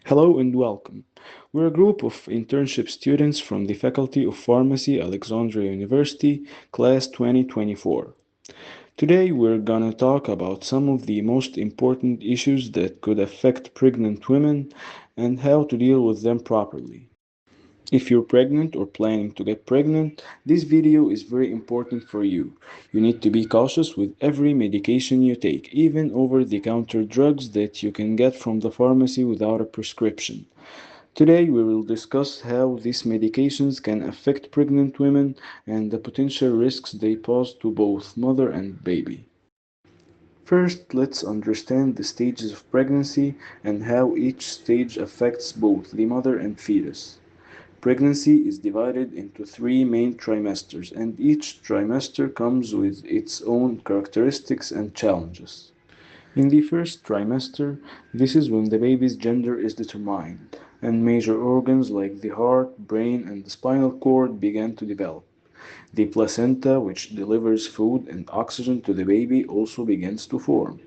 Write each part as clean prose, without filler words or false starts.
Hello and welcome. We're a group of internship students from the Faculty of Pharmacy, Alexandria University, class 2024. Today we're gonna talk about some of the most important issues that could affect pregnant women and how to deal with them properly. If you're pregnant or planning to get pregnant, this video is very important for you. You need to be cautious with every medication you take, even over the counter drugs that you can get from the pharmacy without a prescription. Today, we will discuss how these medications can affect pregnant women and the potential risks they pose to both mother and baby. First, let's understand the stages of pregnancy and how each stage affects both the mother and fetus. Pregnancy is divided into three main trimesters, and each trimester comes with its own characteristics and challenges. In the first trimester, this is when the baby's gender is determined, and major organs like the heart, brain, and the spinal cord begin to develop. The placenta, which delivers food and oxygen to the baby, also begins to form.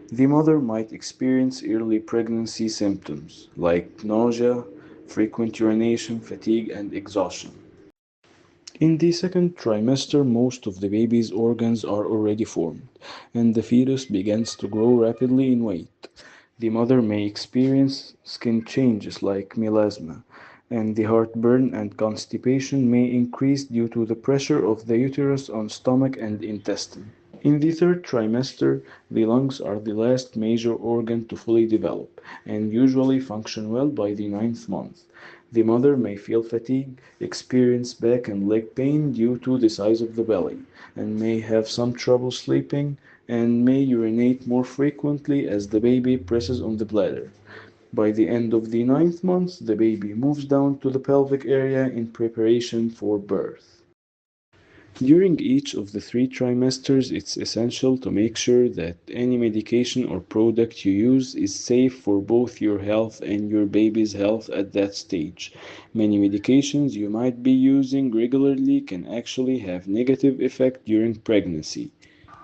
The mother might experience early pregnancy symptoms like nausea, frequent urination, fatigue, and exhaustion. In the second trimester, most of the baby's organs are already formed, and the fetus begins to grow rapidly in weight. The mother may experience skin changes like melasma, and the heartburn and constipation may increase due to the pressure of the uterus on stomach and intestine. In the third trimester, the lungs are the last major organ to fully develop and usually function well by the ninth month. The mother may feel fatigue, experience back and leg pain due to the size of the belly, and may have some trouble sleeping and may urinate more frequently as the baby presses on the bladder. By the end of the ninth month, the baby moves down to the pelvic area in preparation for birth. During each of the three trimesters, it's essential to make sure that any medication or product you use is safe for both your health and your baby's health at that stage. Many medications you might be using regularly can actually have negative effect during pregnancy.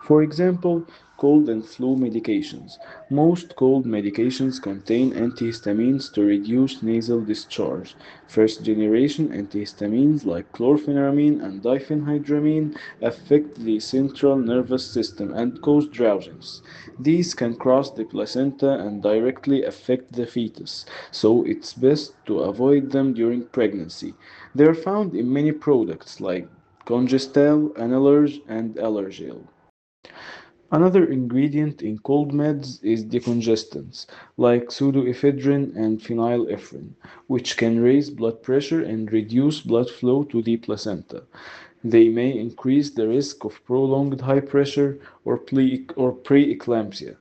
For example, cold and flu medications. Most cold medications contain antihistamines to reduce nasal discharge. First generation antihistamines like chlorpheniramine and diphenhydramine affect the central nervous system and cause drowsiness. These can cross the placenta and directly affect the fetus, so it's best to avoid them during pregnancy. They are found in many products like Congestal, Analoge, and Allergel. Another ingredient in cold meds is decongestants, like pseudoephedrine and phenylephrine, which can raise blood pressure and reduce blood flow to the placenta. They may increase the risk of prolonged high pressure or preeclampsia.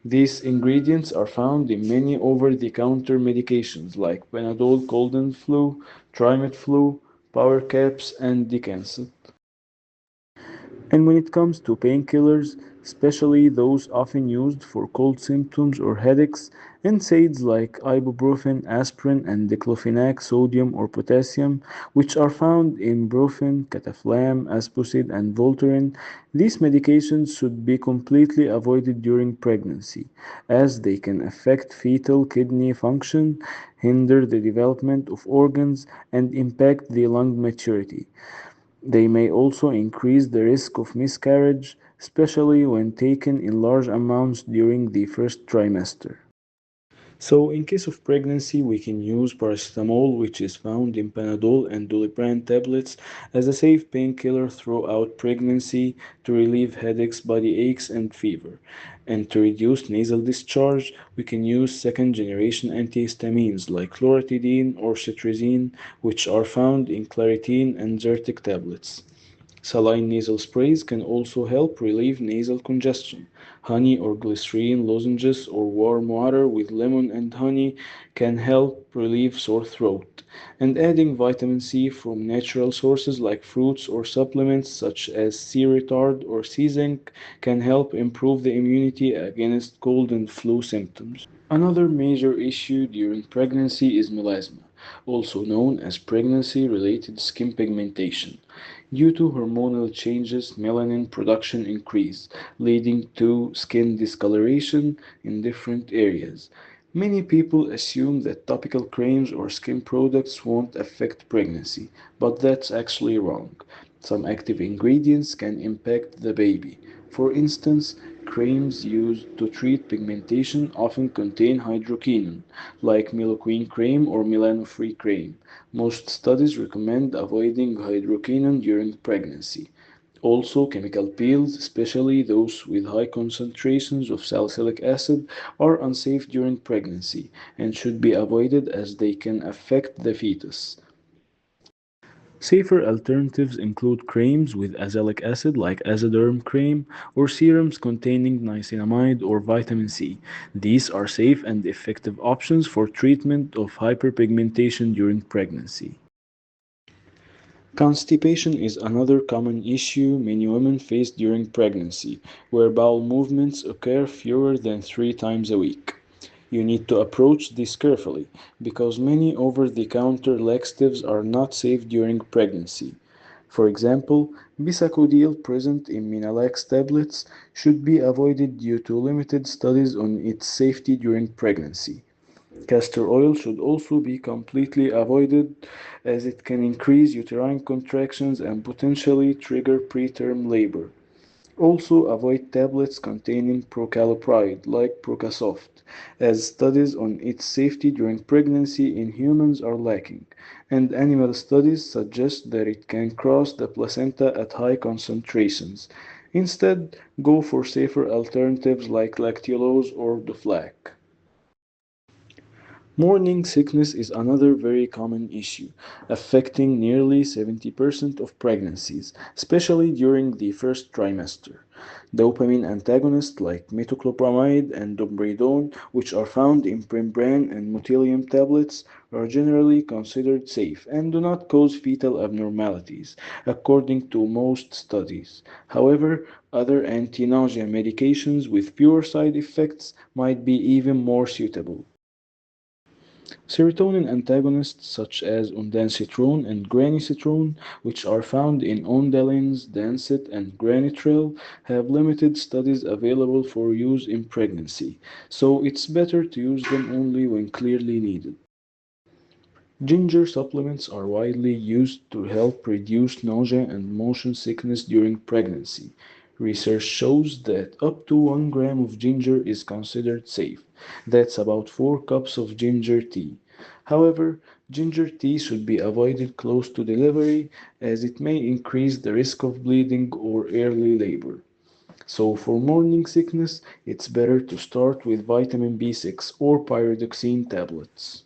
These ingredients are found in many over-the-counter medications like Panadol cold and flu, Trimet-Flu, Power Caps, and Decansant. And when it comes to painkillers, especially those often used for cold symptoms or headaches, NSAIDs like ibuprofen, aspirin, and diclofenac sodium or potassium, which are found in brufen, cataflam, asposide, and voltaren, these medications should be completely avoided during pregnancy, as they can affect fetal kidney function, hinder the development of organs, and impact the lung maturity. They may also increase the risk of miscarriage, especially when taken in large amounts during the first trimester. So, in case of pregnancy, we can use paracetamol, which is found in Panadol and Doliprane tablets, as a safe painkiller throughout pregnancy to relieve headaches, body aches, and fever. And to reduce nasal discharge, we can use second generation antihistamines like chlorotidine or cetirizine, which are found in Claritine and Zyrtec tablets. Saline nasal sprays can also help relieve nasal congestion. Honey or glycerine lozenges or warm water with lemon and honey can help relieve sore throat. And adding vitamin C from natural sources like fruits or supplements such as C retard or C zinc can help improve the immunity against cold and flu symptoms. Another major issue during pregnancy is melasma, also known as pregnancy-related skin pigmentation. Due to hormonal changes, melanin production increase, leading to skin discoloration in different areas. Many people assume that topical creams or skin products won't affect pregnancy, but that's actually wrong. Some active ingredients can impact the baby. For instance, creams used to treat pigmentation often contain hydroquinone, like Meloquine cream or melano-free cream. Most studies recommend avoiding hydroquinone during pregnancy. Also, chemical peels, especially those with high concentrations of salicylic acid, are unsafe during pregnancy and should be avoided as they can affect the fetus. Safer alternatives include creams with azelaic acid like Azoderm cream or serums containing niacinamide or vitamin C. These are safe and effective options for treatment of hyperpigmentation during pregnancy. Constipation is another common issue many women face during pregnancy, where bowel movements occur fewer than 3 times a week. You need to approach this carefully because many over the counter laxatives are not safe during pregnancy. For example, bisacodyl present in Minalax tablets should be avoided due to limited studies on its safety during pregnancy. Castor oil should also be completely avoided as it can increase uterine contractions and potentially trigger preterm labor. Also, avoid tablets containing procalopride like Procasoft, as studies on its safety during pregnancy in humans are lacking, and animal studies suggest that it can cross the placenta at high concentrations. Instead, go for safer alternatives like lactulose or Doflac. Morning sickness is another very common issue, affecting nearly 70% of pregnancies, especially during the first trimester. Dopamine antagonists like metoclopramide and domperidone, which are found in Primbran and Motilium tablets, are generally considered safe and do not cause fetal abnormalities, according to most studies. However, other anti-nausea medications with fewer side effects might be even more suitable. Serotonin antagonists such as ondansetron and granisetron, which are found in ondalins, Dancet, and granitril, have limited studies available for use in pregnancy, so it's better to use them only when clearly needed. Ginger supplements are widely used to help reduce nausea and motion sickness during pregnancy. Research shows that up to 1 gram of ginger is considered safe. That's about 4 cups of ginger tea. However, ginger tea should be avoided close to delivery as it may increase the risk of bleeding or early labor. So, for morning sickness, it's better to start with vitamin B6 or pyridoxine tablets.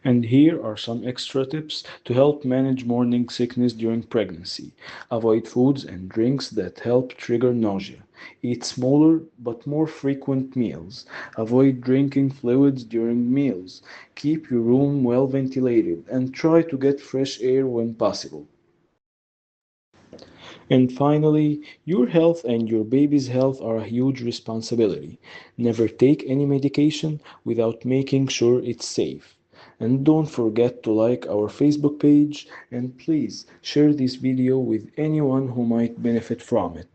And here are some extra tips to help manage morning sickness during pregnancy. Avoid foods and drinks that help trigger nausea. Eat smaller but more frequent meals. Avoid drinking fluids during meals. Keep your room well ventilated and try to get fresh air when possible. And finally, your health and your baby's health are a huge responsibility. Never take any medication without making sure it's safe. And don't forget to like our Facebook page and please share this video with anyone who might benefit from it.